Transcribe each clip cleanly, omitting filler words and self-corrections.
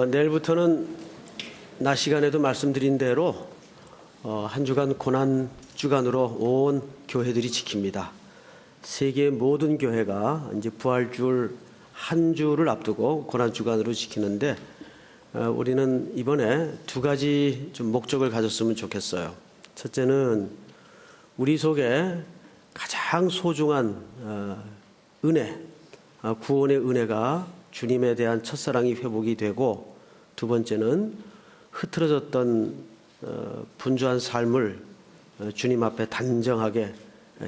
내일부터는 낮 시간에도 말씀드린 대로 한 주간 고난 주간으로 온 교회들이 지킵니다. 세계 모든 교회가 이제 부활주일 한 주를 앞두고 고난 주간으로 지키는데 우리는 이번에 두 가지 좀 목적을 가졌으면 좋겠어요. 첫째는 우리 속에 가장 소중한 은혜, 구원의 은혜가 주님에 대한 첫사랑이 회복이 되고, 두 번째는 흐트러졌던 분주한 삶을 주님 앞에 단정하게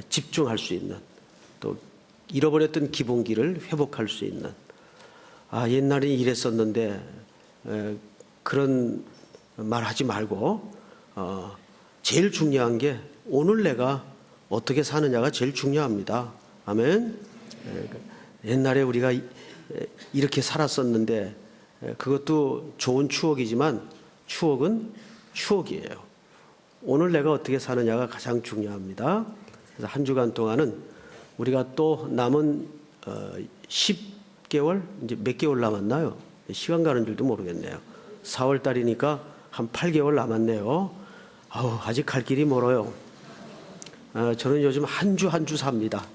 집중할 수 있는, 또 잃어버렸던 기본기를 회복할 수 있는, 옛날에 이랬었는데 그런 말 하지 말고 제일 중요한 게 오늘 내가 어떻게 사느냐가 제일 중요합니다. 아멘. 옛날에 우리가 이렇게 살았었는데 그것도 좋은 추억이지만 추억은 추억이에요. 오늘 내가 어떻게 사느냐가 가장 중요합니다. 그래서 한 주간 동안은 우리가 또 남은 10개월, 이제 몇 개월 남았나요? 시간 가는 줄도 모르겠네요. 4월 달이니까 한 8개월 남았네요. 아직 갈 길이 멀어요. 저는 요즘 한 주 한 주 삽니다.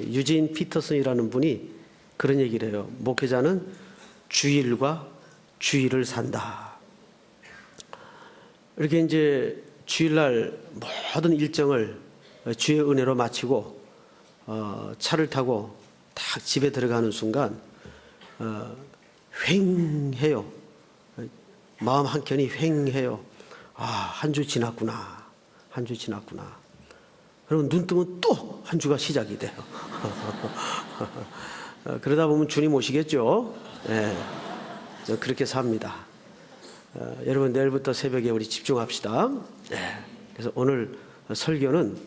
유진 피터슨이라는 분이 그런 얘기를 해요. 목회자는 주일과 주일을 산다. 이렇게 이제 주일날 모든 일정을 주의 은혜로 마치고 차를 타고 딱 집에 들어가는 순간 휑해요. 마음 한켠이 휑해요. 한 주 지났구나. 한 주 지났구나. 그러면 눈 뜨면 또 한 주가 시작이 돼요. 그러다 보면 주님 오시겠죠. 네, 그렇게 삽니다. 여러분, 내일부터 새벽에 우리 집중합시다. 네, 그래서 오늘 설교는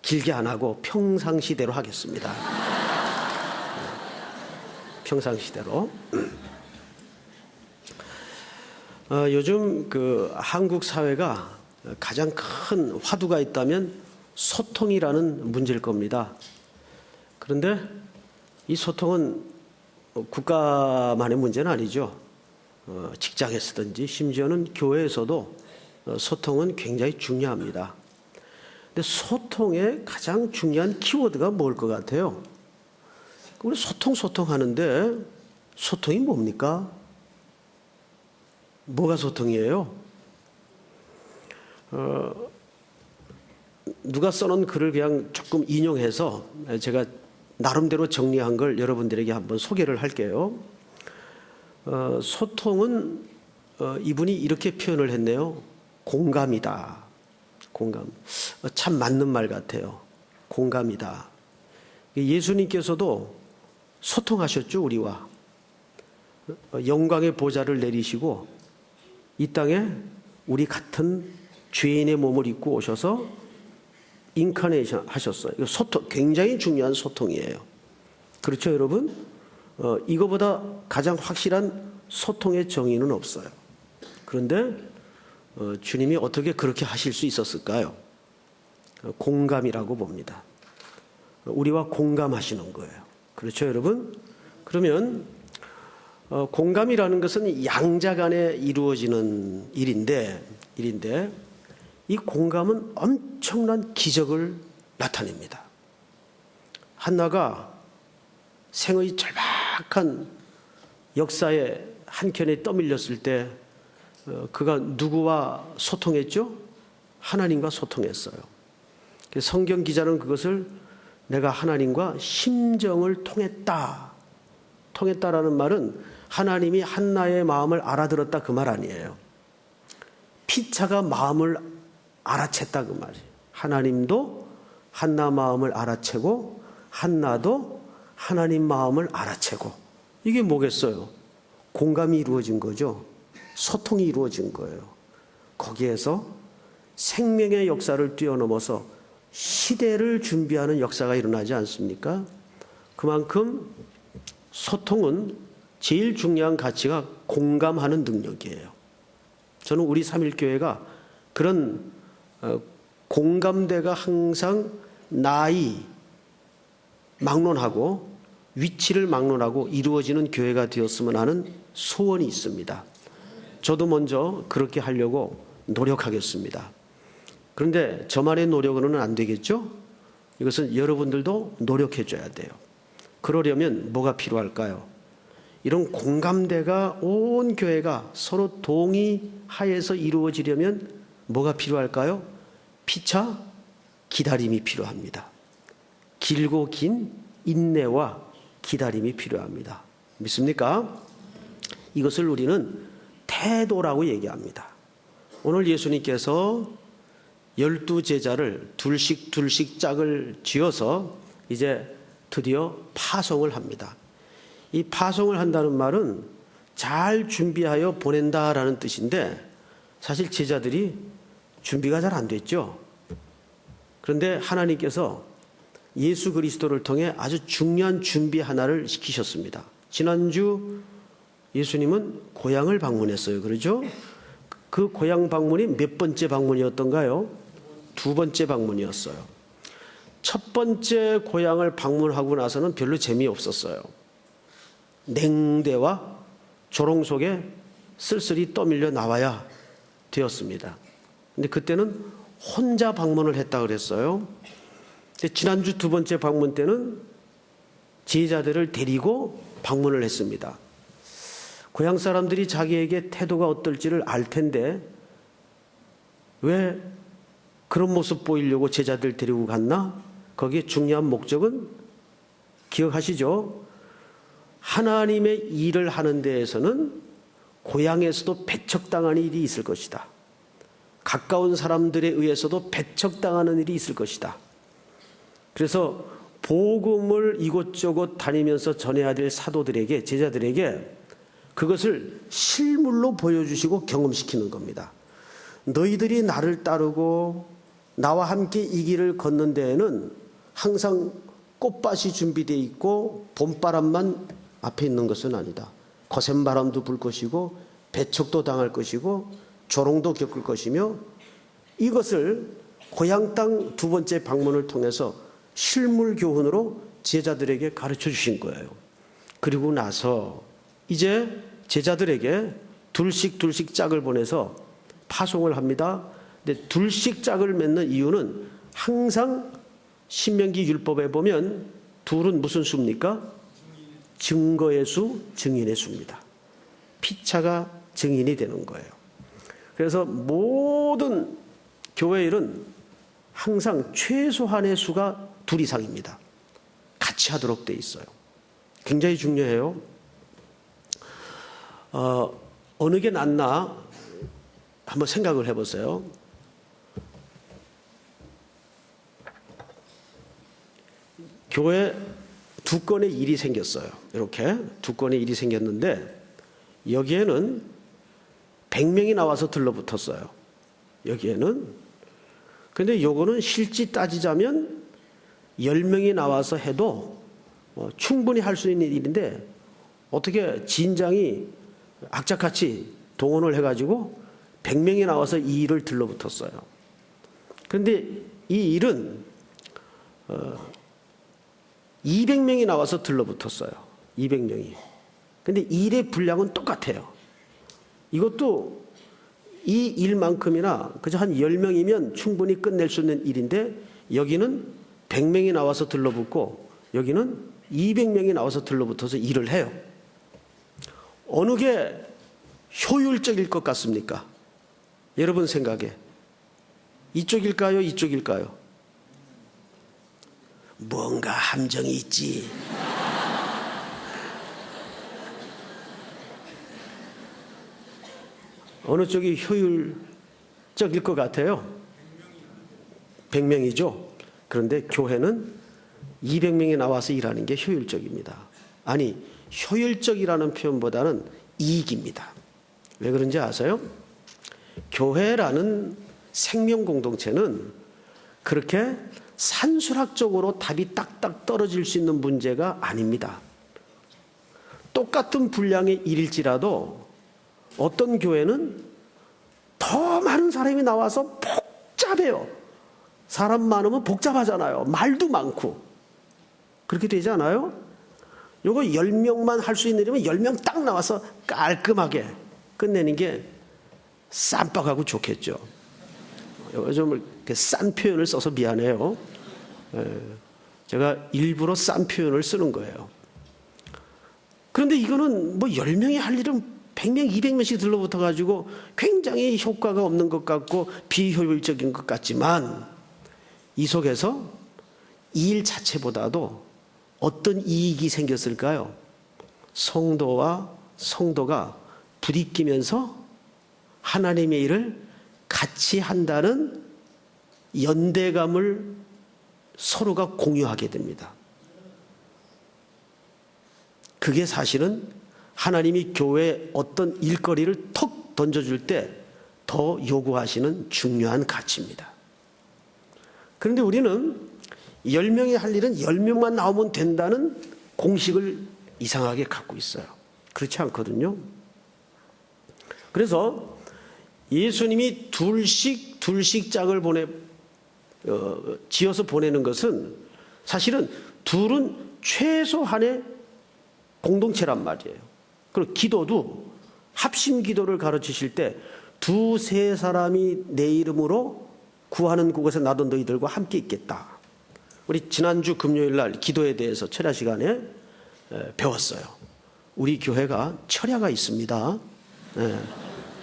길게 안 하고 평상시대로 하겠습니다. 평상시대로. 요즘 한국 사회가 가장 큰 화두가 있다면 소통이라는 문제일 겁니다. 그런데 이 소통은 국가만의 문제는 아니죠. 직장에서든지 심지어는 교회에서도 소통은 굉장히 중요합니다. 근데 소통의 가장 중요한 키워드가 뭘 것 같아요? 우리 소통하는데 소통이 뭡니까? 뭐가 소통이에요? 누가 써놓은 글을 그냥 조금 인용해서 제가 나름대로 정리한 걸 여러분들에게 한번 소개를 할게요. 소통은 이분이 이렇게 표현을 했네요. 공감이다. 공감. 참 맞는 말 같아요. 공감이다. 예수님께서도 소통하셨죠, 우리와. 영광의 보좌를 내리시고 이 땅에 우리 같은 죄인의 몸을 입고 오셔서 인카네이션 하셨어요. 이거 소통, 굉장히 중요한 소통이에요. 그렇죠, 여러분? 이거보다 가장 확실한 소통의 정의는 없어요. 그런데 주님이 어떻게 그렇게 하실 수 있었을까요? 공감이라고 봅니다. 우리와 공감하시는 거예요. 그렇죠, 여러분? 그러면 공감이라는 것은 양자 간에 이루어지는 일인데 이 공감은 엄청난 기적을 나타냅니다. 한나가 생의 절박한 역사의 한켠에 떠밀렸을 때 그가 누구와 소통했죠? 하나님과 소통했어요. 성경 기자는 그것을 내가 하나님과 심정을 통했다라는 말은 하나님이 한나의 마음을 알아들었다 그 말 아니에요. 피차가 마음을 알아챘다 그 말이에요. 하나님도 한나 마음을 알아채고 한나도 하나님 마음을 알아채고, 이게 뭐겠어요? 공감이 이루어진 거죠. 소통이 이루어진 거예요. 거기에서 생명의 역사를 뛰어넘어서 시대를 준비하는 역사가 일어나지 않습니까? 그만큼 소통은 제일 중요한 가치가 공감하는 능력이에요. 저는 우리 삼일교회가 그런 공감대가 항상 나이 막론하고 위치를 막론하고 이루어지는 교회가 되었으면 하는 소원이 있습니다. 저도 먼저 그렇게 하려고 노력하겠습니다. 그런데 저만의 노력으로는 안 되겠죠? 이것은 여러분들도 노력해 줘야 돼요. 그러려면 뭐가 필요할까요? 이런 공감대가 온 교회가 서로 동의하에서 이루어지려면 뭐가 필요할까요? 피차 기다림이 필요합니다. 길고 긴 인내와 기다림이 필요합니다. 믿습니까? 이것을 우리는 태도라고 얘기합니다. 오늘 예수님께서 12제자를 둘씩 짝을 쥐어서 이제 드디어 파송을 합니다. 이 파송을 한다는 말은 잘 준비하여 보낸다라는 뜻인데 사실 제자들이 준비가 잘 안 됐죠. 그런데 하나님께서 예수 그리스도를 통해 아주 중요한 준비 하나를 시키셨습니다. 지난주 예수님은 고향을 방문했어요. 그렇죠? 그 고향 방문이 몇 번째 방문이었던가요? 2번째 방문이었어요. 첫 번째 고향을 방문하고 나서는 별로 재미없었어요. 냉대와 조롱 속에 쓸쓸히 떠밀려 나와야 되었습니다. 근데 그때는 혼자 방문을 했다 그랬어요. 지난주 2번째 방문 때는 제자들을 데리고 방문을 했습니다. 고향 사람들이 자기에게 태도가 어떨지를 알 텐데 왜 그런 모습 보이려고 제자들 데리고 갔나? 거기에 중요한 목적은 기억하시죠? 하나님의 일을 하는 데에서는 고향에서도 배척당하는 일이 있을 것이다. 가까운 사람들에 의해서도 배척당하는 일이 있을 것이다. 그래서 복음을 이곳저곳 다니면서 전해야 될 사도들에게, 제자들에게 그것을 실물로 보여주시고 경험시키는 겁니다. 너희들이 나를 따르고 나와 함께 이 길을 걷는 데에는 항상 꽃밭이 준비되어 있고 봄바람만 앞에 있는 것은 아니다. 거센 바람도 불 것이고 배척도 당할 것이고 조롱도 겪을 것이며 이것을 고향 땅 2번째 방문을 통해서 실물 교훈으로 제자들에게 가르쳐 주신 거예요. 그리고 나서 이제 제자들에게 둘씩 짝을 보내서 파송을 합니다. 근데 둘씩 짝을 맺는 이유는 항상 신명기 율법에 보면 둘은 무슨 수입니까? 증거의 수, 증인의 수입니다. 피차가 증인이 되는 거예요. 그래서 모든 교회 일은 항상 최소한의 수가 둘 이상입니다. 같이 하도록 돼 있어요. 굉장히 중요해요. 어느 게 낫나 한번 생각을 해보세요. 교회 2건의 일이 생겼어요. 이렇게 2건의 일이 생겼는데 여기에는 100명이 나와서 들러붙었어요. 여기에는. 근데 요거는 실제 따지자면 10명이 나와서 해도 충분히 할 수 있는 일인데 어떻게 진장이 악착같이 동원을 해가지고 100명이 나와서 이 일을 들러붙었어요. 그런데 이 일은 200명이 나와서 들러붙었어요. 200명이. 근데 일의 분량은 똑같아요. 이것도 이 일만큼이나 그저 한 10명이면 충분히 끝낼 수 있는 일인데 여기는 100명이 나와서 들러붙고 여기는 200명이 나와서 들러붙어서 일을 해요. 어느 게 효율적일 것 같습니까? 여러분 생각에 이쪽일까요? 이쪽일까요? 뭔가 함정이 있지. 어느 쪽이 효율적일 것 같아요? 100명이죠. 그런데 교회는 200명이 나와서 일하는 게 효율적입니다. 아니, 효율적이라는 표현보다는 이익입니다. 왜 그런지 아세요? 교회라는 생명 공동체는 그렇게 산술학적으로 답이 딱딱 떨어질 수 있는 문제가 아닙니다. 똑같은 분량의 일일지라도 어떤 교회는 더 많은 사람이 나와서 복잡해요. 사람 많으면 복잡하잖아요. 말도 많고. 그렇게 되지 않아요? 요거 10명만 할 수 있는 일이면 10명 딱 나와서 깔끔하게 끝내는 게 쌈박하고 좋겠죠. 좀 이렇게 싼 표현을 써서 미안해요. 제가 일부러 싼 표현을 쓰는 거예요. 그런데 이거는 뭐 10명이 할 일은 100명, 200명씩 들러붙어 가지고 굉장히 효과가 없는 것 같고 비효율적인 것 같지만 이 속에서 이 일 자체보다도 어떤 이익이 생겼을까요? 성도와 성도가 부딪히면서 하나님의 일을 같이 한다는 연대감을 서로가 공유하게 됩니다. 그게 사실은 하나님이 교회에 어떤 일거리를 턱 던져줄 때 더 요구하시는 중요한 가치입니다. 그런데 우리는 10명이 할 일은 10명만 나오면 된다는 공식을 이상하게 갖고 있어요. 그렇지 않거든요. 그래서 예수님이 둘씩 짝을 지어서 보내는 것은 사실은 둘은 최소한의 공동체란 말이에요. 그리고 기도도 합심 기도를 가르치실 때 2-3 사람이 내 이름으로 구하는 곳에서 나도 너희들과 함께 있겠다. 우리 지난주 금요일 날 기도에 대해서 철야 시간에 배웠어요. 우리 교회가 철야가 있습니다.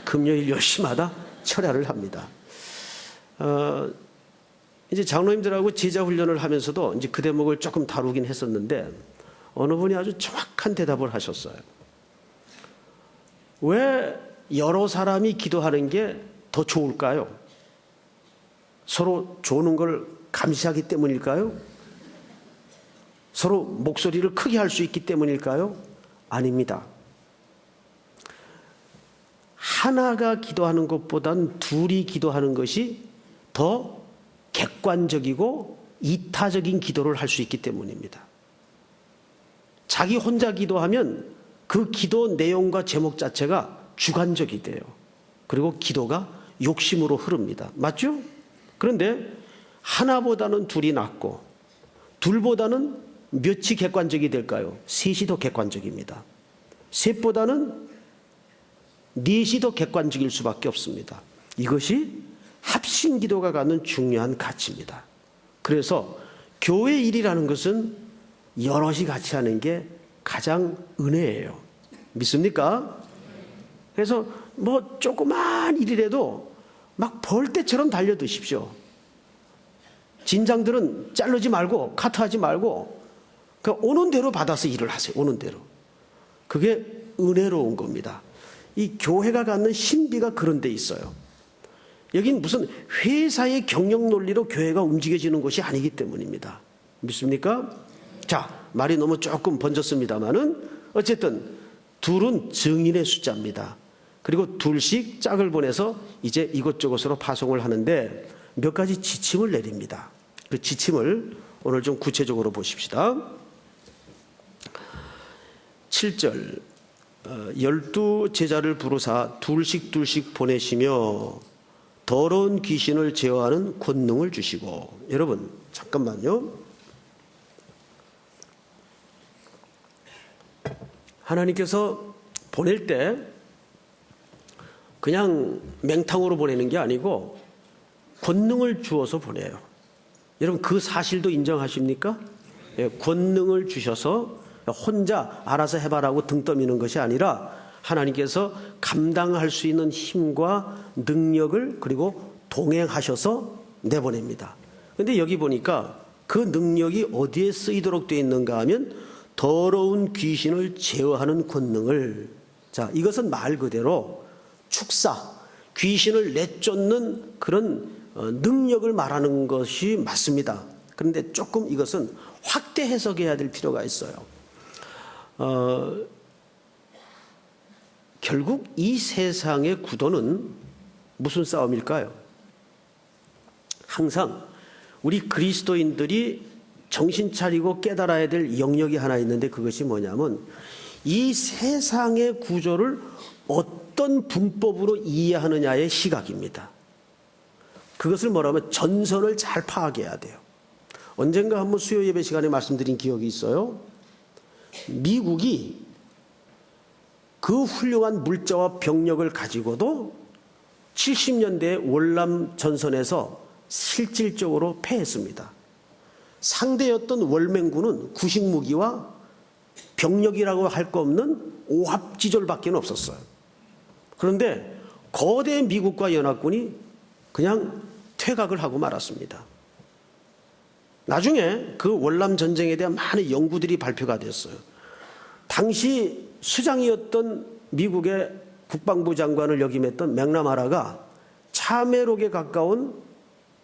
금요일 10시마다 철야를 합니다. 이제 장로님들하고 제자 훈련을 하면서도 이제 그 대목을 조금 다루긴 했었는데 어느 분이 아주 정확한 대답을 하셨어요. 왜 여러 사람이 기도하는 게 더 좋을까요? 서로 좋은 걸 감시하기 때문일까요? 서로 목소리를 크게 할 수 있기 때문일까요? 아닙니다. 하나가 기도하는 것보다는 둘이 기도하는 것이 더 객관적이고 이타적인 기도를 할 수 있기 때문입니다. 자기 혼자 기도하면 그 기도 내용과 제목 자체가 주관적이 돼요. 그리고 기도가 욕심으로 흐릅니다. 맞죠? 그런데 하나보다는 둘이 낫고 둘보다는 몇이 객관적이 될까요? 셋이 더 객관적입니다. 셋보다는 넷이 더 객관적일 수밖에 없습니다. 이것이 합심 기도가 갖는 중요한 가치입니다. 그래서 교회 일이라는 것은 여럿이 같이 하는 게 가장 은혜예요. 믿습니까? 그래서 뭐 조그만 일이라도 막 벌떼처럼 달려드십시오. 진장들은 자르지 말고 카트하지 말고 그러니까 오는 대로 받아서 일을 하세요. 오는 대로. 그게 은혜로운 겁니다. 이 교회가 갖는 신비가 그런 데 있어요. 여긴 무슨 회사의 경영 논리로 교회가 움직여지는 것이 아니기 때문입니다. 믿습니까? 자, 말이 너무 조금 번졌습니다만은 어쨌든 둘은 증인의 숫자입니다. 그리고 둘씩 짝을 보내서 이제 이것저것으로 파송을 하는데 몇 가지 지침을 내립니다. 그 지침을 오늘 좀 구체적으로 보십시다. 7절 12 제자를 부르사 둘씩 보내시며 더러운 귀신을 제어하는 권능을 주시고. 여러분 잠깐만요. 하나님께서 보낼 때 그냥 맹탕으로 보내는 게 아니고 권능을 주어서 보내요. 여러분 그 사실도 인정하십니까? 권능을 주셔서 혼자 알아서 해봐라고 등 떠미는 것이 아니라 하나님께서 감당할 수 있는 힘과 능력을 그리고 동행하셔서 내보냅니다. 그런데 여기 보니까 그 능력이 어디에 쓰이도록 되어 있는가 하면 더러운 귀신을 제어하는 권능을. 자, 이것은 말 그대로 축사, 귀신을 내쫓는 그런 능력을 말하는 것이 맞습니다. 그런데 조금 이것은 확대 해석해야 될 필요가 있어요. 결국 이 세상의 구도는 무슨 싸움일까요? 항상 우리 그리스도인들이 정신 차리고 깨달아야 될 영역이 하나 있는데 그것이 뭐냐면 이 세상의 구조를 어떤 분법으로 이해하느냐의 시각입니다. 그것을 뭐라면 전선을 잘 파악해야 돼요. 언젠가 한번 수요 예배 시간에 말씀드린 기억이 있어요. 미국이 그 훌륭한 물자와 병력을 가지고도 70년대 월남 전선에서 실질적으로 패했습니다. 상대였던 월맹군은 구식 무기와 병력이라고 할 거 없는 오합지졸밖에 없었어요. 그런데 거대 미국과 연합군이 그냥 퇴각을 하고 말았습니다. 나중에 그 월남 전쟁에 대한 많은 연구들이 발표가 됐어요. 당시 수장이었던 미국의 국방부 장관을 역임했던 맥나마라가 참회록에 가까운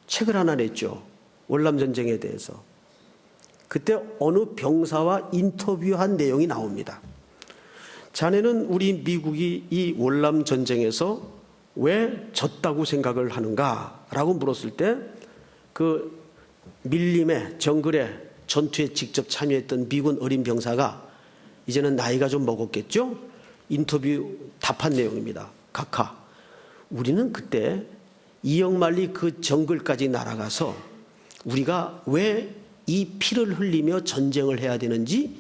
책을 하나 냈죠. 월남 전쟁에 대해서. 그때 어느 병사와 인터뷰한 내용이 나옵니다. 자네는 우리 미국이 이 월남 전쟁에서 왜 졌다고 생각을 하는가? 라고 물었을 때 그 밀림의 정글의 전투에 직접 참여했던 미군 어린 병사가 이제는 나이가 좀 먹었겠죠? 인터뷰 답한 내용입니다. 각하, 우리는 그때 이역만리 그 정글까지 날아가서 우리가 왜 이 피를 흘리며 전쟁을 해야 되는지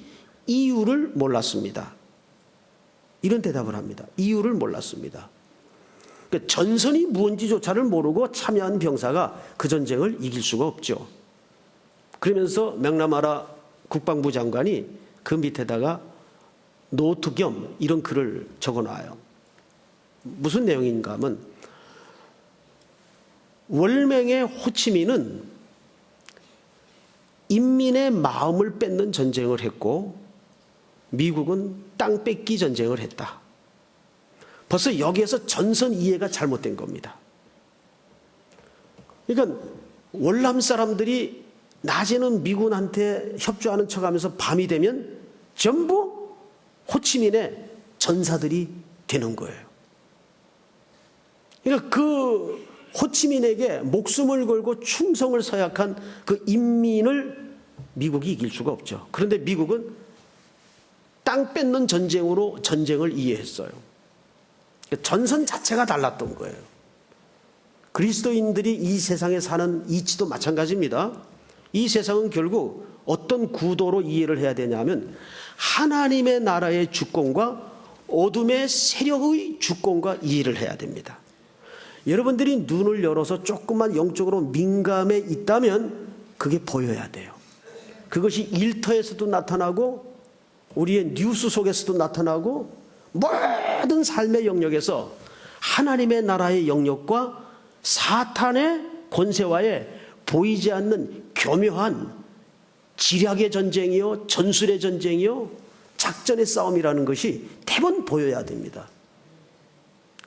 이유를 몰랐습니다. 이런 대답을 합니다. 이유를 몰랐습니다. 그러니까 전선이 무언지조차를 모르고 참여한 병사가 그 전쟁을 이길 수가 없죠. 그러면서 맥나마라 국방부 장관이 그 밑에다가 노트 겸 이런 글을 적어놔요. 무슨 내용인가 하면 월맹의 호치민은 인민의 마음을 뺏는 전쟁을 했고 미국은 땅 뺏기 전쟁을 했다. 벌써 여기에서 전선 이해가 잘못된 겁니다. 그러니까 월남 사람들이 낮에는 미군한테 협조하는 척하면서 밤이 되면 전부 호치민의 전사들이 되는 거예요. 그러니까 그 호치민에게 목숨을 걸고 충성을 서약한 그 인민을 미국이 이길 수가 없죠. 그런데 미국은 땅 뺏는 전쟁으로 전쟁을 이해했어요. 전선 자체가 달랐던 거예요. 그리스도인들이 이 세상에 사는 이치도 마찬가지입니다. 이 세상은 결국 어떤 구도로 이해를 해야 되냐면 하나님의 나라의 주권과 어둠의 세력의 주권과 이해를 해야 됩니다. 여러분들이 눈을 열어서 조금만 영적으로 민감해 있다면 그게 보여야 돼요. 그것이 일터에서도 나타나고 우리의 뉴스 속에서도 나타나고 모든 삶의 영역에서 하나님의 나라의 영역과 사탄의 권세와의 보이지 않는 교묘한 지략의 전쟁이요, 전술의 전쟁이요, 작전의 싸움이라는 것이 대번 보여야 됩니다.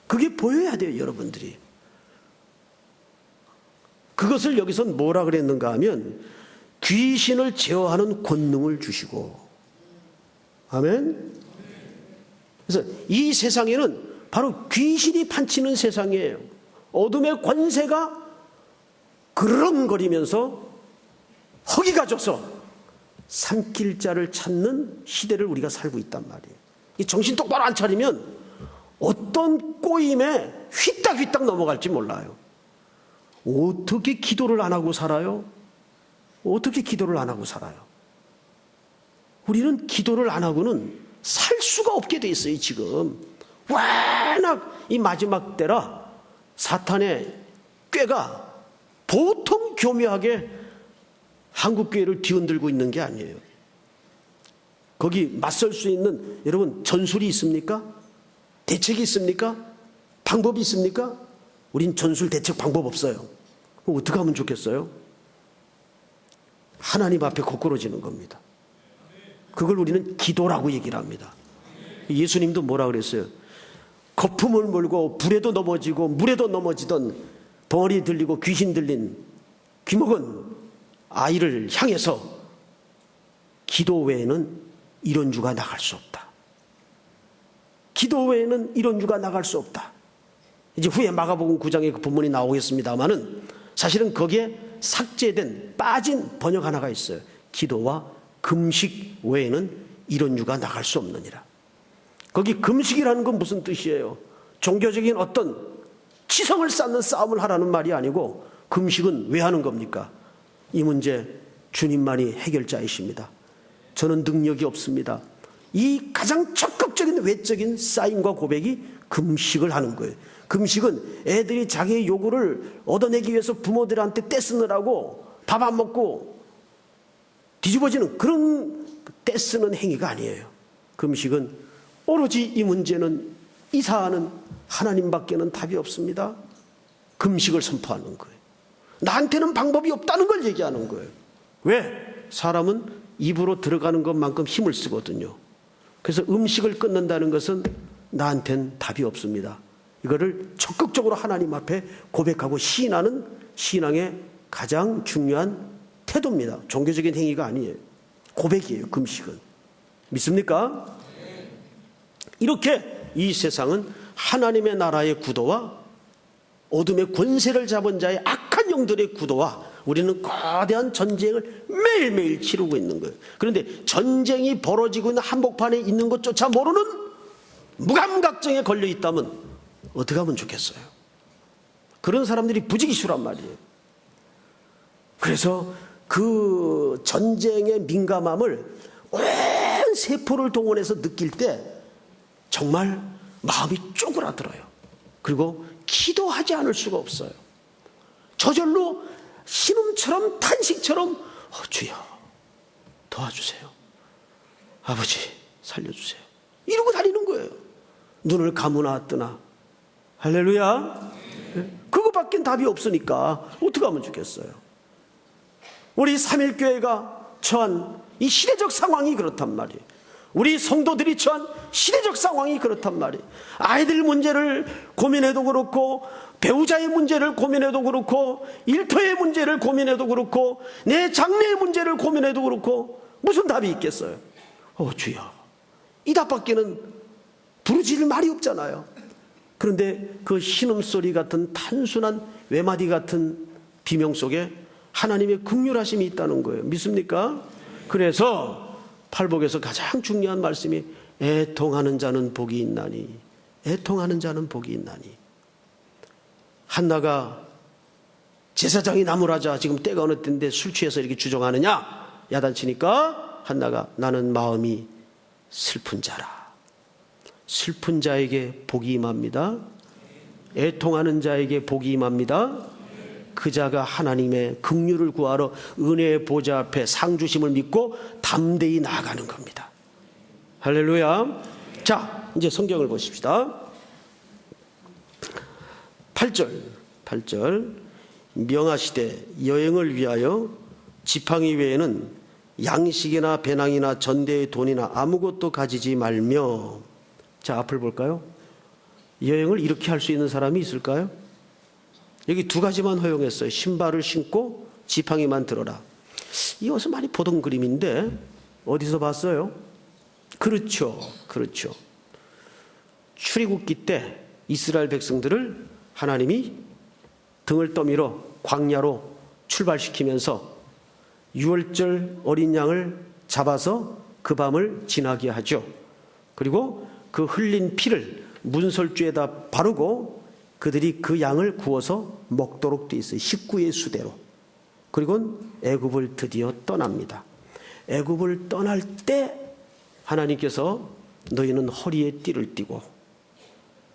그게 보여야 돼요, 여러분들이. 그것을 여기서 뭐라 그랬는가 하면 귀신을 제어하는 권능을 주시고, 아멘. 그래서 이 세상에는 바로 귀신이 판치는 세상이에요. 어둠의 권세가 그르렁거리면서 허기가 져서 삼킬 자를 찾는 시대를 우리가 살고 있단 말이에요. 이 정신 똑바로 안 차리면 어떤 꼬임에 휘딱휘딱 넘어갈지 몰라요. 어떻게 기도를 안 하고 살아요? 어떻게 기도를 안 하고 살아요? 우리는 기도를 안 하고는 살 수가 없게 돼 있어요, 지금. 워낙 이 마지막 때라 사탄의 꾀가 보통 교묘하게 한국교회를 뒤흔들고 있는 게 아니에요. 거기 맞설 수 있는 여러분 전술이 있습니까? 대책이 있습니까? 방법이 있습니까? 우린 전술 대책 방법 없어요. 그럼 어떻게 하면 좋겠어요? 하나님 앞에 고꾸러지는 겁니다. 그걸 우리는 기도라고 얘기를 합니다. 예수님도 뭐라 그랬어요? 거품을 몰고 불에도 넘어지고 물에도 넘어지던 벙어리 들리고 귀신 들린 귀먹은 아이를 향해서 기도 외에는 이런 주가 나갈 수 없다. 기도 외에는 이런 주가 나갈 수 없다. 이제 후에 마가복음 9장에 그 본문이 나오겠습니다만은 사실은 거기에 삭제된 빠진 번역 하나가 있어요. 기도와 금식 외에는 이런 주가 나갈 수 없느니라. 거기 금식이라는 건 무슨 뜻이에요? 종교적인 어떤 치성을 쌓는 싸움을 하라는 말이 아니고 금식은 왜 하는 겁니까? 이 문제 주님만이 해결자이십니다. 저는 능력이 없습니다. 이 가장 적극적인 외적인 사인과 고백이 금식을 하는 거예요. 금식은 애들이 자기의 요구를 얻어내기 위해서 부모들한테 떼쓰느라고 밥 안 먹고 뒤집어지는 그런 떼쓰는 행위가 아니에요. 금식은 오로지 이 문제는 이 사안은 하나님밖에는 답이 없습니다. 금식을 선포하는 거예요. 나한테는 방법이 없다는 걸 얘기하는 거예요. 왜? 사람은 입으로 들어가는 것만큼 힘을 쓰거든요. 그래서 음식을 끊는다는 것은 나한테는 답이 없습니다. 이거를 적극적으로 하나님 앞에 고백하고 시인하는 신앙의 가장 중요한 태도입니다. 종교적인 행위가 아니에요. 고백이에요. 금식은. 믿습니까? 이렇게 이 세상은 하나님의 나라의 구도와 어둠의 권세를 잡은 자의 악한 영들의 구도와 우리는 거대한 전쟁을 매일매일 치르고 있는 거예요. 그런데 전쟁이 벌어지고 있는 한복판에 있는 것조차 모르는 무감각증에 걸려 있다면 어떻게 하면 좋겠어요? 그런 사람들이 부지기수란 말이에요. 그래서 그 전쟁의 민감함을 온 세포를 동원해서 느낄 때 정말 마음이 쪼그라들어요. 그리고 기도하지 않을 수가 없어요. 저절로 신음처럼 탄식처럼 주여 도와주세요. 아버지 살려주세요. 이러고 다니는 거예요. 눈을 감으나 뜨나. 할렐루야. 그거밖엔 답이 없으니까 어떻게 하면 좋겠어요? 우리 삼일교회가 처한 이 시대적 상황이 그렇단 말이에요. 우리 성도들이 처한 시대적 상황이 그렇단 말이에요. 아이들 문제를 고민해도 그렇고 배우자의 문제를 고민해도 그렇고 일터의 문제를 고민해도 그렇고 내 장래의 문제를 고민해도 그렇고 무슨 답이 있겠어요? 주여 이 답밖에는 부르짖을 말이 없잖아요. 그런데 그 신음소리 같은 단순한 외마디 같은 비명 속에 하나님의 긍휼하심이 있다는 거예요. 믿습니까? 그래서 팔복에서 가장 중요한 말씀이 애통하는 자는 복이 있나니, 애통하는 자는 복이 있나니. 한나가 제사장이 나무라자 지금 때가 어느 때인데 술 취해서 이렇게 주정하느냐 야단치니까 한나가 나는 마음이 슬픈 자라. 슬픈 자에게 복이 임합니다. 애통하는 자에게 복이 임합니다. 그 자가 하나님의 긍휼을 구하러 은혜의 보좌 앞에 상 주심을 믿고 담대히 나아가는 겁니다. 할렐루야. 자, 이제 성경을 보십시다. 8절 명하시되 여행을 위하여 지팡이 외에는 양식이나 배낭이나 전대의 돈이나 아무것도 가지지 말며. 자, 앞을 볼까요? 여행을 이렇게 할 수 있는 사람이 있을까요? 여기 두 가지만 허용했어요. 신발을 신고 지팡이만 들어라. 이것은 많이 보던 그림인데 어디서 봤어요? 그렇죠. 출애굽기 때 이스라엘 백성들을 하나님이 등을 떠밀어 광야로 출발시키면서 유월절 어린 양을 잡아서 그 밤을 지나게 하죠. 그리고 그 흘린 피를 문설주에다 바르고 그들이 그 양을 구워서 먹도록 돼 있어요. 식구의 수대로. 그리고 애굽을 드디어 떠납니다. 애굽을 떠날 때 하나님께서 너희는 허리에 띠를 띠고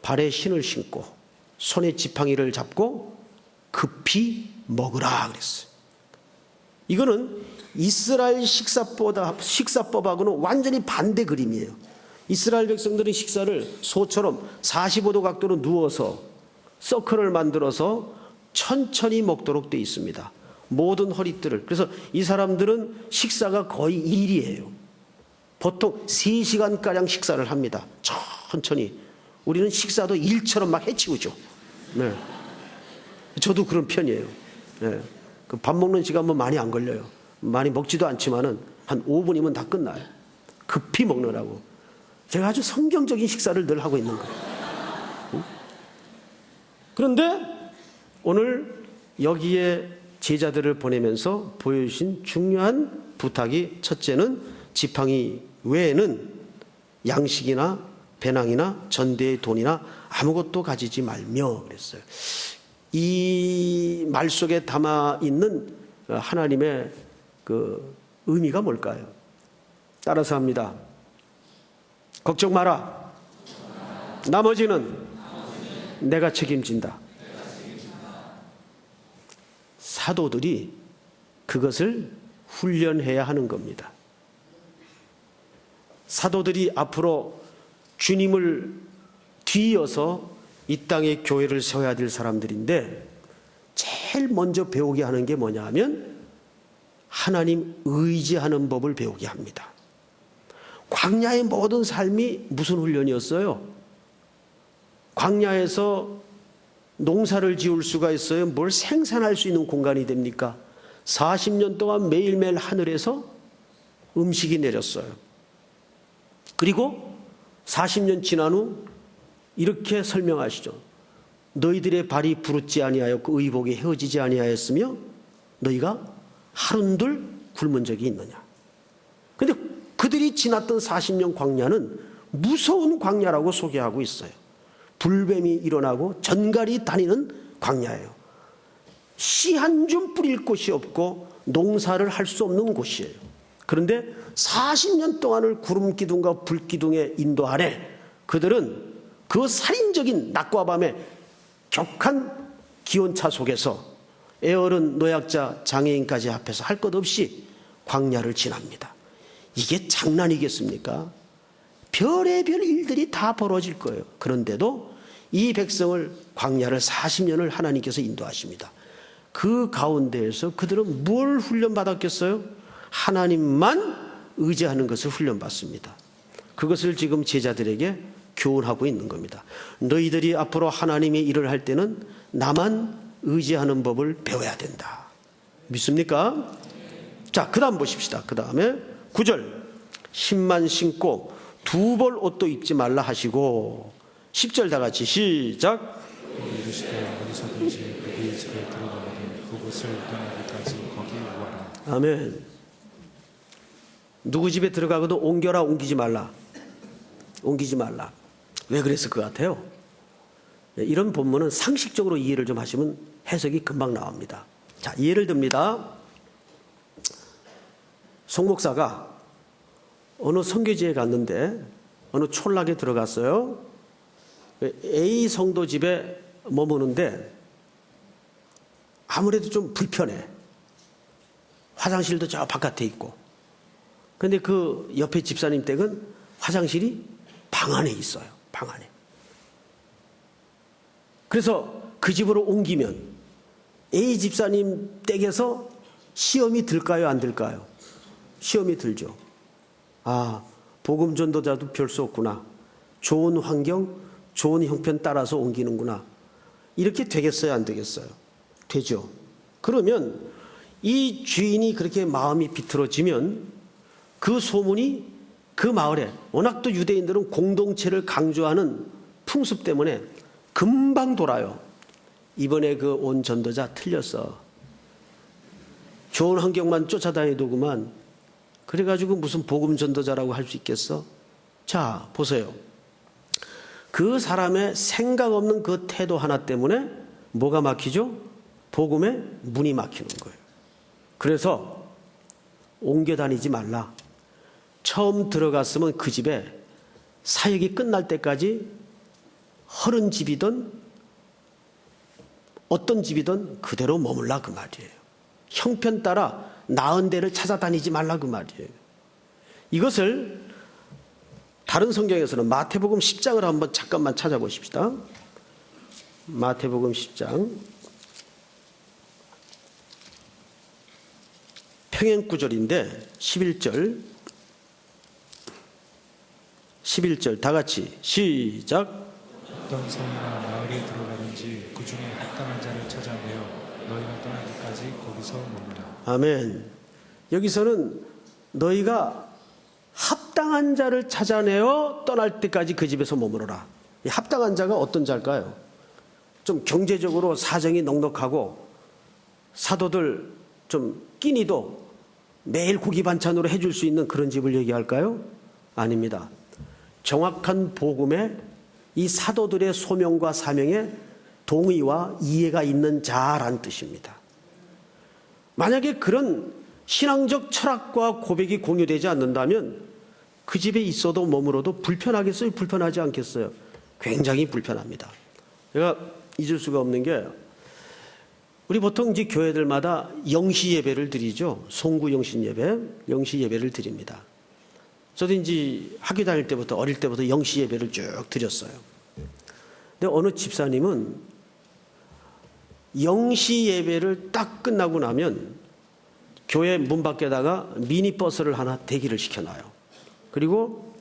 발에 신을 신고 손에 지팡이를 잡고 급히 먹으라 그랬어요. 이거는 이스라엘 식사법하고는 완전히 반대 그림이에요. 이스라엘 백성들은 식사를 소처럼 45도 각도로 누워서 서클을 만들어서 천천히 먹도록 되어 있습니다. 모든 허리띠를. 그래서 이 사람들은 식사가 거의 일이에요. 보통 3시간가량 식사를 합니다. 천천히. 우리는 식사도 일처럼 막 해치우죠. 네. 저도 그런 편이에요. 네. 그 밥 먹는 시간은 많이 안 걸려요. 많이 먹지도 않지만은 한 5분이면 다 끝나요. 급히 먹느라고. 제가 아주 성경적인 식사를 늘 하고 있는 거예요. 그런데 오늘 여기에 제자들을 보내면서 보여주신 중요한 부탁이 첫째는 지팡이 외에는 양식이나 배낭이나 전대의 돈이나 아무것도 가지지 말며 그랬어요. 이 말 속에 담아 있는 하나님의 그 의미가 뭘까요? 따라서 합니다. 걱정 마라. 나머지는 내가 책임진다. 사도들이 그것을 훈련해야 하는 겁니다. 사도들이 앞으로 주님을 뒤이어서 이 땅에 교회를 세워야 될 사람들인데 제일 먼저 배우게 하는 게 뭐냐 하면 하나님 의지하는 법을 배우게 합니다. 광야의 모든 삶이 무슨 훈련이었어요? 광야에서 농사를 지을 수가 있어요? 뭘 생산할 수 있는 공간이 됩니까? 40년 동안 매일매일 하늘에서 음식이 내렸어요. 그리고 40년 지난 후 이렇게 설명하시죠. 너희들의 발이 부르지 아니하였고 의복이 헤어지지 아니하였으며 너희가 하룬들 굶은 적이 있느냐. 그런데 그들이 지났던 40년 광야는 무서운 광야라고 소개하고 있어요. 불뱀이 일어나고 전갈이 다니는 광야예요. 씨 한 줌 뿌릴 곳이 없고 농사를 할 수 없는 곳이에요. 그런데 40년 동안을 구름 기둥과 불 기둥의 인도 아래 그들은 그 살인적인 낮과 밤의 격한 기온차 속에서 애어른 노약자 장애인까지 앞에서 할 것 없이 광야를 지납니다. 이게 장난이겠습니까? 별의별 일들이 다 벌어질 거예요. 그런데도 이 백성을 광야를 40년을 하나님께서 인도하십니다. 그 가운데에서 그들은 뭘 훈련받았겠어요? 하나님만 의지하는 것을 훈련받습니다. 그것을 지금 제자들에게 교훈하고 있는 겁니다. 너희들이 앞으로 하나님의 일을 할 때는 나만 의지하는 법을 배워야 된다. 믿습니까? 자, 그 다음 보십시다. 그 다음에 9절. 신만 신고 두 벌 옷도 입지 말라 하시고 10절 다 같이 시작. 이르시되 어디서든지 그의 집에 들어가거든 그곳을 떠나기까지 거기 오아라. 아멘. 누구 집에 들어가거든 옮겨라 옮기지 말라. 옮기지 말라. 왜 그랬을 것 같아요? 이런 본문은 상식적으로 이해를 좀 하시면 해석이 금방 나옵니다. 자, 예를 듭니다. 송 목사가 어느 선교지에 갔는데 어느 촌락에 들어갔어요. A 성도 집에 머무는데 아무래도 좀 불편해. 화장실도 저 바깥에 있고. 그런데 그 옆에 집사님 댁은 화장실이 방 안에 있어요. 방 안에. 그래서 그 집으로 옮기면 A 집사님 댁에서 시험이 들까요? 안 들까요? 시험이 들죠. 아, 복음 전도자도 별 수 없구나. 좋은 환경, 좋은 형편 따라서 옮기는구나. 이렇게 되겠어요? 안 되겠어요? 되죠. 그러면 이 주인이 그렇게 마음이 비틀어지면 그 소문이 그 마을에 워낙 또 유대인들은 공동체를 강조하는 풍습 때문에 금방 돌아요. 이번에 그 온 전도자 틀렸어. 좋은 환경만 쫓아다니더구만. 그래가지고 무슨 복음 전도자라고 할 수 있겠어? 자, 보세요. 그 사람의 생각 없는 그 태도 하나 때문에 뭐가 막히죠? 복음의 문이 막히는 거예요. 그래서 옮겨 다니지 말라. 처음 들어갔으면 그 집에 사역이 끝날 때까지 허른 집이든 어떤 집이든 그대로 머물라 그 말이에요. 형편 따라 나은 데를 찾아다니지 말라 그 말이에요. 이것을 다른 성경에서는 마태복음 10장을 한번 잠깐만 찾아보십시다. 마태복음 10장 평행구절인데 11절 다 같이 시작. 어떤 성이나 마을에 들어가든지 그 중에 합당한 자를 찾아내어 너희가 떠나기까지 거기서 머물라. 아멘. 여기서는 너희가 합당한 자를 찾아내어 떠날 때까지 그 집에서 머무르라. 이 합당한 자가 어떤 자일까요? 좀 경제적으로 사정이 넉넉하고 사도들 좀 끼니도 매일 고기 반찬으로 해줄 수 있는 그런 집을 얘기할까요? 아닙니다. 정확한 복음에 이 사도들의 소명과 사명에 동의와 이해가 있는 자란 뜻입니다. 만약에 그런 신앙적 철학과 고백이 공유되지 않는다면 그 집에 있어도 머물어도 불편하겠어요? 불편하지 않겠어요? 굉장히 불편합니다. 제가 잊을 수가 없는 게, 우리 보통 이제 교회들마다 영시 예배를 드리죠. 송구 영신 예배, 영시 예배를 드립니다. 저도 이제 학교 다닐 때부터, 어릴 때부터 영시 예배를 쭉 드렸어요. 근데 어느 집사님은 영시 예배를 딱 끝나고 나면 교회 문 밖에다가 미니버스를 하나 대기를 시켜놔요. 그리고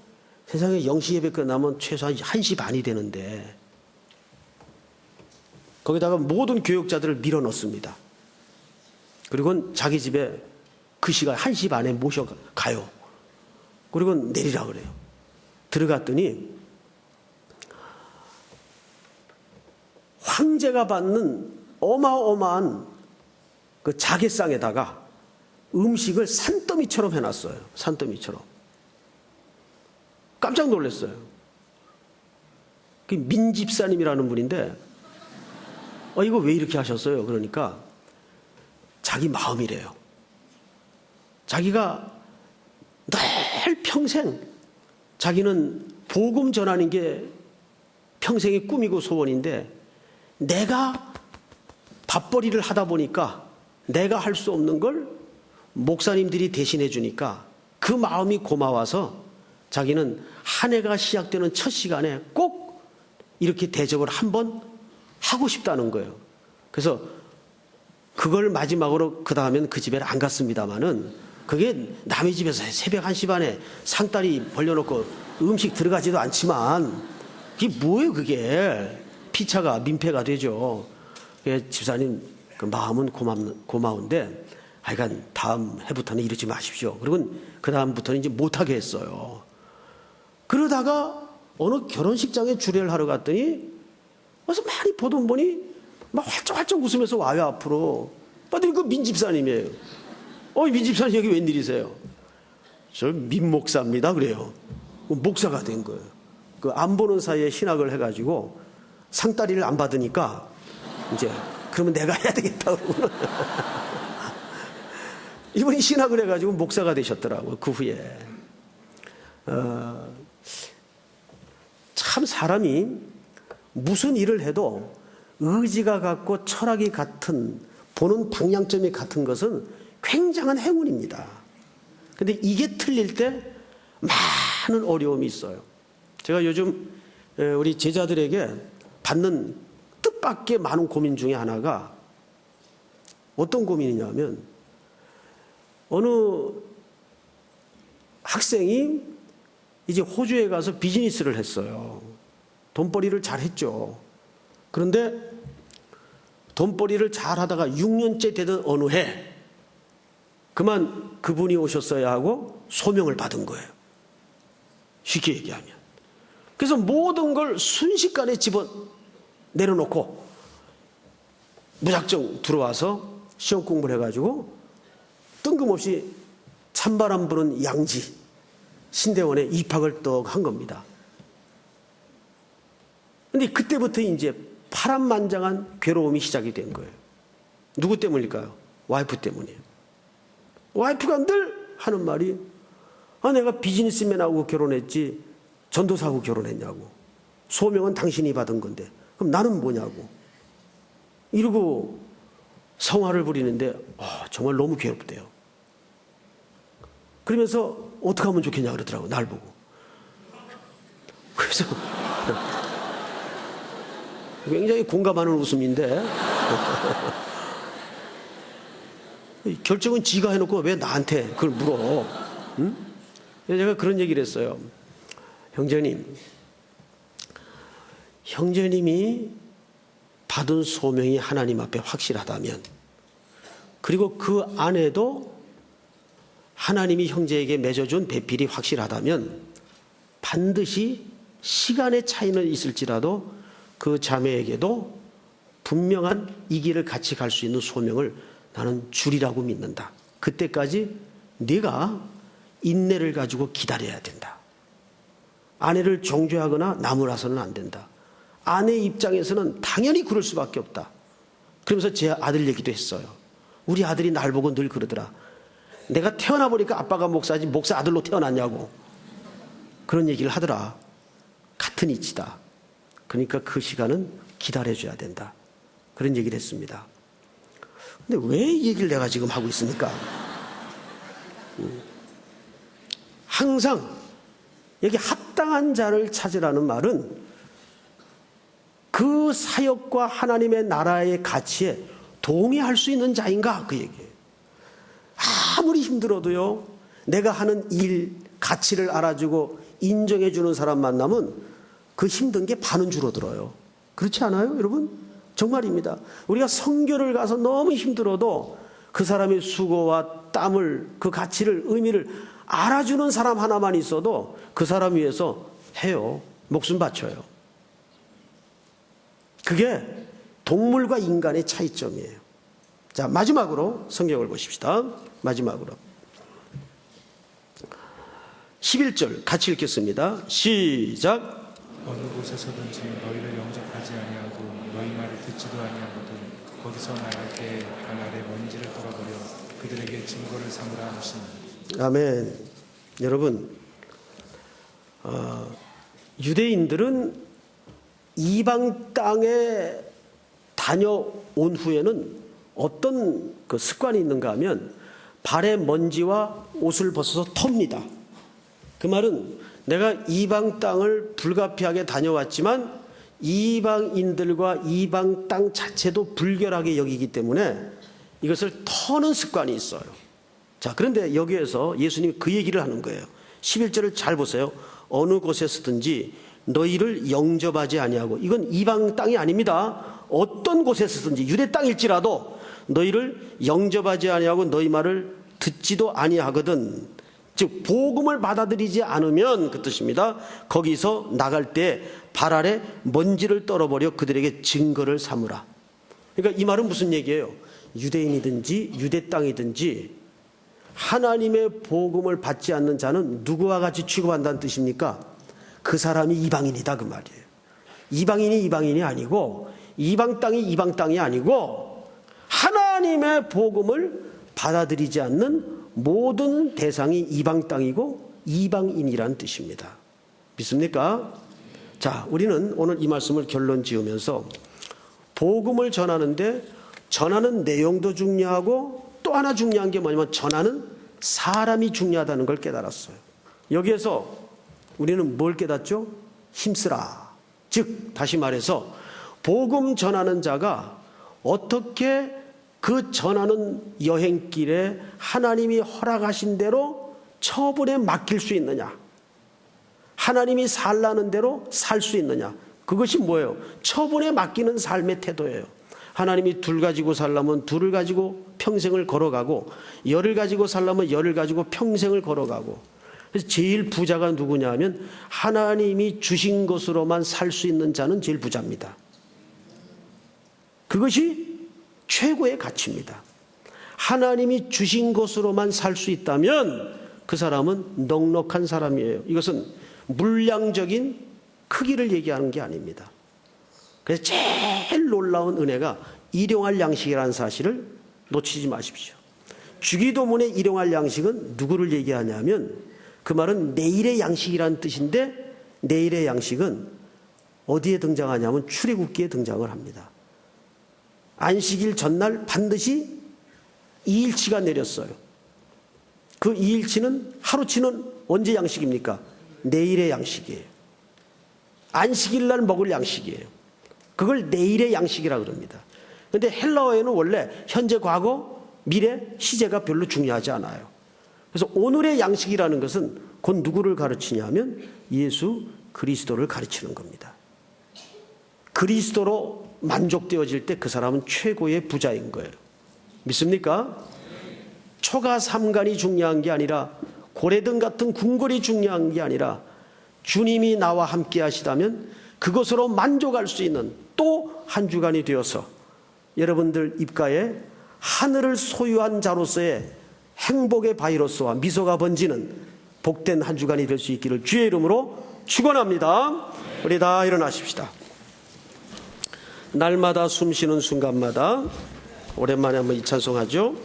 세상에 영시 예배 끝나면 최소한 1시 반이 되는데 거기다가 모든 교역자들을 밀어넣습니다. 그리고 자기 집에 그 시간 1시 반에 모셔가요. 그리고 내리라 그래요. 들어갔더니 황제가 받는 어마어마한 그 자개상에다가 음식을 산더미처럼 해놨어요. 산더미처럼. 깜짝 놀랐어요. 그 민집사님이라는 분인데, 이거 왜 이렇게 하셨어요? 그러니까 자기 마음이래요. 자기가 늘 평생 자기는 복음 전하는 게 평생의 꿈이고 소원인데, 내가 밥벌이를 하다 보니까 내가 할 수 없는 걸 목사님들이 대신해 주니까 그 마음이 고마워서 자기는 한 해가 시작되는 첫 시간에 꼭 이렇게 대접을 한번 하고 싶다는 거예요. 그래서 그걸 마지막으로 그 다음엔 그 집에 안 갔습니다마는, 그게 남의 집에서 새벽 1시 반에 상다리 벌려놓고 음식 들어가지도 않지만 그게 뭐예요? 그게 피차가 민폐가 되죠. 집사님 그 마음은 고마운데 하여간 다음 해부터는 이러지 마십시오. 그리고 그 다음부터는 이제 못하게 했어요. 그러다가 어느 결혼식장에 주례를 하러 갔더니 와서 많이 보던 분이 막 활짝활짝 웃으면서 와요, 앞으로. 봤더니 그 민집사님이에요. 민집사님 여기 웬일이세요? 저 민목사입니다. 그래요. 목사가 된 거예요. 그 안 보는 사이에 신학을 해가지고 상다리를 안 받으니까 이제 그러면 내가 해야 되겠다 그러고 이분이 신학을 해가지고 목사가 되셨더라고요. 그 후에. 참 사람이 무슨 일을 해도 의지가 같고 철학이 같은, 보는 방향점이 같은 것은 굉장한 행운입니다. 근데 이게 틀릴 때 많은 어려움이 있어요. 제가 요즘 우리 제자들에게 받는 뜻밖의 많은 고민 중에 하나가 어떤 고민이냐면, 어느 학생이 이제 호주에 가서 비즈니스를 했어요. 돈벌이를 잘 했죠. 그런데 돈벌이를 잘 하다가 6년째 되던 어느 해 그만 그분이 오셨어야 하고 소명을 받은 거예요. 쉽게 얘기하면. 그래서 모든 걸 순식간에 집어 내려놓고 무작정 들어와서 시험 공부를 해가지고 뜬금없이 찬바람 부는 양지 신대원에 입학을 떡 한 겁니다. 근데 그때부터 이제 파란만장한 괴로움이 시작이 된 거예요. 누구 때문일까요? 와이프 때문이에요. 와이프가 늘 하는 말이, 내가 비즈니스맨하고 결혼했지 전도사하고 결혼했냐고. 소명은 당신이 받은 건데 그럼 나는 뭐냐고. 이러고 성화를 부리는데 정말 너무 괴롭대요. 그러면서 어떻게 하면 좋겠냐 그러더라고, 날 보고. 그래서 굉장히 공감하는 웃음인데 결정은 지가 해놓고 왜 나한테 그걸 물어? 응? 제가 그런 얘기를 했어요. 형제님이 받은 소명이 하나님 앞에 확실하다면, 그리고 그 안에도 하나님이 형제에게 맺어준 배필이 확실하다면 반드시 시간의 차이는 있을지라도 그 자매에게도 분명한 이 길을 같이 갈 수 있는 소명을 나는 주리라고 믿는다. 그때까지 네가 인내를 가지고 기다려야 된다. 아내를 정죄하거나 나무라서는 안 된다. 아내 입장에서는 당연히 그럴 수밖에 없다. 그러면서 제 아들 얘기도 했어요. 우리 아들이 날 보고 늘 그러더라. 내가 태어나 보니까 아빠가 목사지 목사 아들로 태어났냐고. 그런 얘기를 하더라. 같은 이치다. 그러니까 그 시간은 기다려줘야 된다. 그런 얘기를 했습니다. 근데 왜 이 얘기를 내가 지금 하고 있습니까? 항상 여기 합당한 자를 찾으라는 말은 그 사역과 하나님의 나라의 가치에 동의할 수 있는 자인가? 그 얘기예요. 아무리 힘들어도요, 내가 하는 일, 가치를 알아주고 인정해주는 사람 만나면 그 힘든 게 반은 줄어들어요. 그렇지 않아요, 여러분? 정말입니다. 우리가 선교를 가서 너무 힘들어도 그 사람의 수고와 땀을, 그 가치를, 의미를 알아주는 사람 하나만 있어도 그 사람 위해서 해요. 목숨 바쳐요. 그게 동물과 인간의 차이점이에요. 자, 마지막으로 성경을 보십시다. 마지막으로 11절 같이 읽겠습니다. 시작. 어느 곳에서든지 너희를 영접하지 아니하고 너희 말을 듣지도 아니하거든 거기서 나갈 때에 발 아래 먼지를 떨어버려 그들에게 증거를 삼으라 하시니. 아멘. 여러분, 유대인들은 이방 땅에 다녀온 후에는 어떤 그 습관이 있는가 하면 발에 먼지와 옷을 벗어서 텁니다. 그 말은 내가 이방 땅을 불가피하게 다녀왔지만 이방인들과 이방 땅 자체도 불결하게 여기기 때문에 이것을 터는 습관이 있어요. 자, 그런데 여기에서 예수님이 그 얘기를 하는 거예요. 11절을 잘 보세요. 어느 곳에서든지 너희를 영접하지 아니하고, 이건 이방 땅이 아닙니다. 어떤 곳에서든지 유대 땅일지라도 너희를 영접하지 아니하고 너희 말을 듣지도 아니하거든. 즉 복음을 받아들이지 않으면 그 뜻입니다. 거기서 나갈 때 발 아래 먼지를 떨어버려 그들에게 증거를 삼으라. 그러니까 이 말은 무슨 얘기예요? 유대인이든지 유대 땅이든지 하나님의 복음을 받지 않는 자는 누구와 같이 취급한다는 뜻입니까? 그 사람이 이방인이다 그 말이에요. 이방인이 이방인이 아니고 이방 땅이 이방 땅이 아니고 하나님의 복음을 받아들이지 않는 모든 대상이 이방 땅이고 이방인이라는 뜻입니다. 믿습니까? 자, 우리는 오늘 이 말씀을 결론 지으면서 복음을 전하는데 전하는 내용도 중요하고 또 하나 중요한 게 뭐냐면 전하는 사람이 중요하다는 걸 깨달았어요. 여기에서 우리는 뭘 깨닫죠? 힘쓰라. 즉 다시 말해서 복음 전하는 자가 어떻게 그 전하는 여행길에 하나님이 허락하신 대로 처분에 맡길 수 있느냐, 하나님이 살라는 대로 살 수 있느냐, 그것이 뭐예요? 처분에 맡기는 삶의 태도예요. 하나님이 둘 가지고 살려면 둘을 가지고 평생을 걸어가고, 열을 가지고 살려면 열을 가지고 평생을 걸어가고. 그래서 제일 부자가 누구냐 하면 하나님이 주신 것으로만 살 수 있는 자는 제일 부자입니다. 그것이 최고의 가치입니다. 하나님이 주신 것으로만 살 수 있다면 그 사람은 넉넉한 사람이에요. 이것은 물량적인 크기를 얘기하는 게 아닙니다. 그래서 제일 놀라운 은혜가 일용할 양식이라는 사실을 놓치지 마십시오. 주기도문의 일용할 양식은 누구를 얘기하냐면 그 말은 내일의 양식이라는 뜻인데 내일의 양식은 어디에 등장하냐면 출애굽기에 등장을 합니다. 안식일 전날 반드시 이일치가 내렸어요. 그 이일치는 하루치는 언제 양식입니까? 내일의 양식이에요. 안식일 날 먹을 양식이에요. 그걸 내일의 양식이라고 그럽니다. 그런데 헬라어에는 원래 현재, 과거, 미래, 시제가 별로 중요하지 않아요. 그래서 오늘의 양식이라는 것은 곧 누구를 가르치냐면 예수 그리스도를 가르치는 겁니다. 그리스도로 만족되어질 때 그 사람은 최고의 부자인 거예요. 믿습니까? 초가 삼간이 중요한 게 아니라 고래등 같은 궁궐이 중요한 게 아니라 주님이 나와 함께 하시다면 그것으로 만족할 수 있는 또 한 주간이 되어서 여러분들 입가에 하늘을 소유한 자로서의 행복의 바이러스와 미소가 번지는 복된 한 주간이 될 수 있기를 주의 이름으로 축원합니다. 우리 다 일어나십시다. 날마다 숨쉬는 순간마다 오랜만에 한번 이 찬송하죠.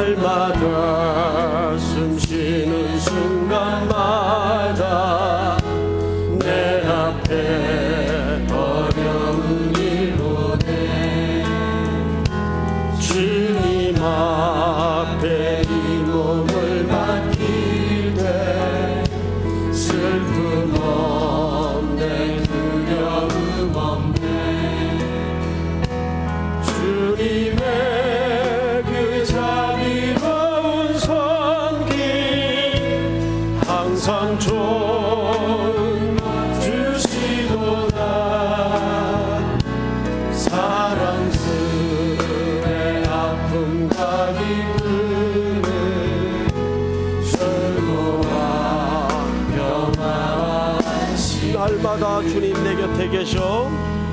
날마다 숨쉬는 순간마다 내 앞에 어려운 일 보내 주님 앞에 이 몸을 맡길 때 슬픔 없네 두려움 없네 주님의 그 자비로운 손길 항상 좋은 주시도다 사랑스레 아픔과 기쁨을 수고와 평안시 날마다 주님 내 곁에 계셔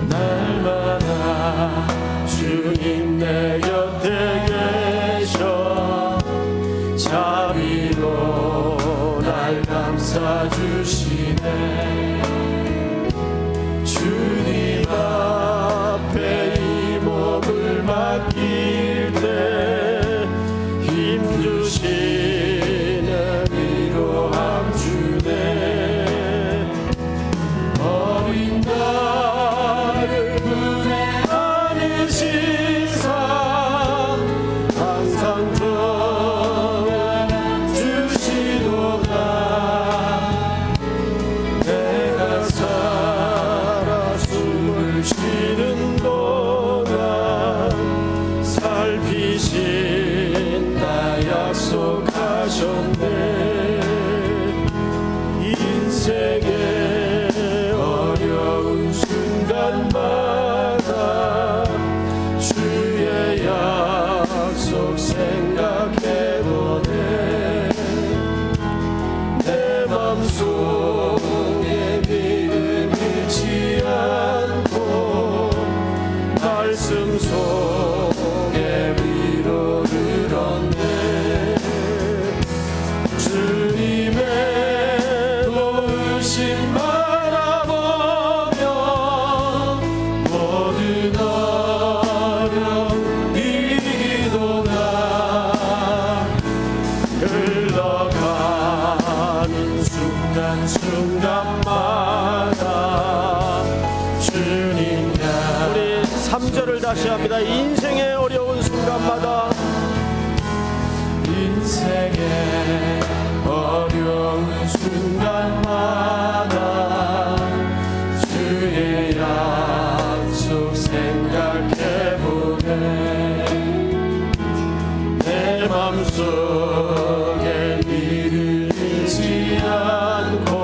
날마다 주님 내 곁에 계셔 자비로 날 감싸주시네 주님 앞에 이 몸을 맡길 때 힘주시는 위로함 주네 어린 나를 구원하는 신사 항상 도와주시도다 내가 살아 숨을 쉬는 동안 살피신다 약속하셨네 인생의 어려운 순간마다 주의 약속 생각해보네 내 맘속에 믿음 잃지 않고 말씀 속에 위로를 얻네 주님의 도우심 바라보며 모든 어려움 이기도다 흘러가는 순간순간마다 주님 우리 3절을 다시 합니다. 인생의 어려운 순간마다 인생의 어려운 순간마다 주의 약속 생각해보네 내 맘속에 믿을 잃지 않고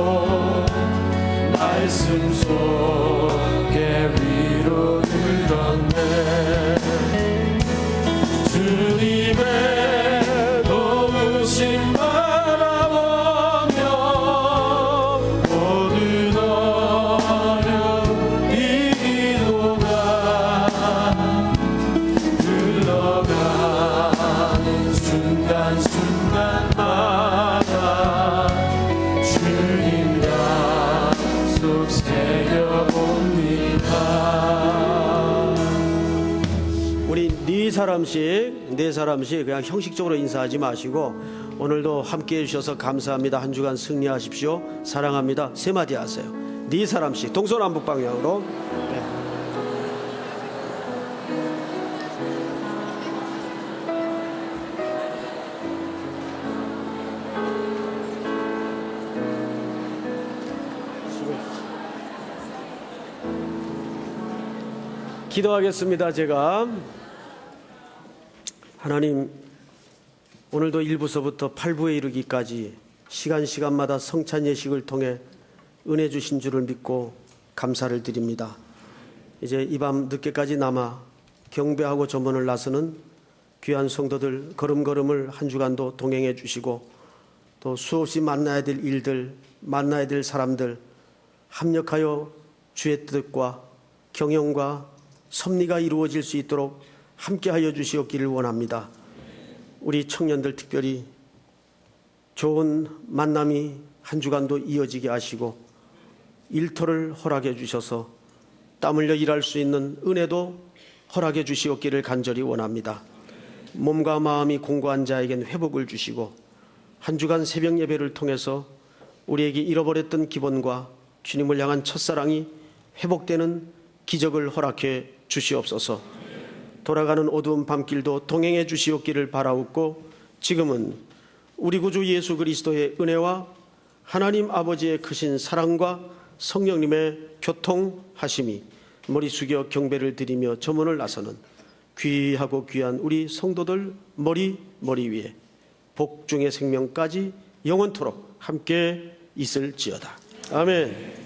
말씀 속에 위로를 얻네 주님의 도우심 바라보며 모든 어려움 이기도다 흘러가는 순간순간마다 주님 약속 새겨봅니다. 우리 네 사람씩 그냥 형식적으로 인사하지 마시고 오늘도 함께해 주셔서 감사합니다. 한 주간 승리하십시오. 사랑합니다. 세 마디 하세요. 네 사람씩 동서남북 방향으로. 네. 기도하겠습니다. 제가 하나님 오늘도 1부서부터 8부에 이르기까지 시간마다 성찬 예식을 통해 은혜 주신 줄을 믿고 감사를 드립니다. 이제 이 밤 늦게까지 남아 경배하고 점원을 나서는 귀한 성도들 걸음걸음을 한 주간도 동행해 주시고 또 수없이 만나야 될 일들 만나야 될 사람들 합력하여 주의 뜻과 경영과 섭리가 이루어질 수 있도록 함께하여 주시옵기를 원합니다. 우리 청년들 특별히 좋은 만남이 한 주간도 이어지게 하시고 일터를 허락해 주셔서 땀 흘려 일할 수 있는 은혜도 허락해 주시옵기를 간절히 원합니다. 몸과 마음이 공고한 자에겐 회복을 주시고 한 주간 새벽 예배를 통해서 우리에게 잃어버렸던 기본과 주님을 향한 첫사랑이 회복되는 기적을 허락해 주시옵소서. 돌아가는 어두운 밤길도 동행해 주시옵기를 바라옵고 지금은 우리 구주 예수 그리스도의 은혜와 하나님 아버지의 크신 사랑과 성령님의 교통하심이 머리 숙여 경배를 드리며 저문을 나서는 귀하고 귀한 우리 성도들 머리 위에 복중의 생명까지 영원토록 함께 있을지어다. 아멘.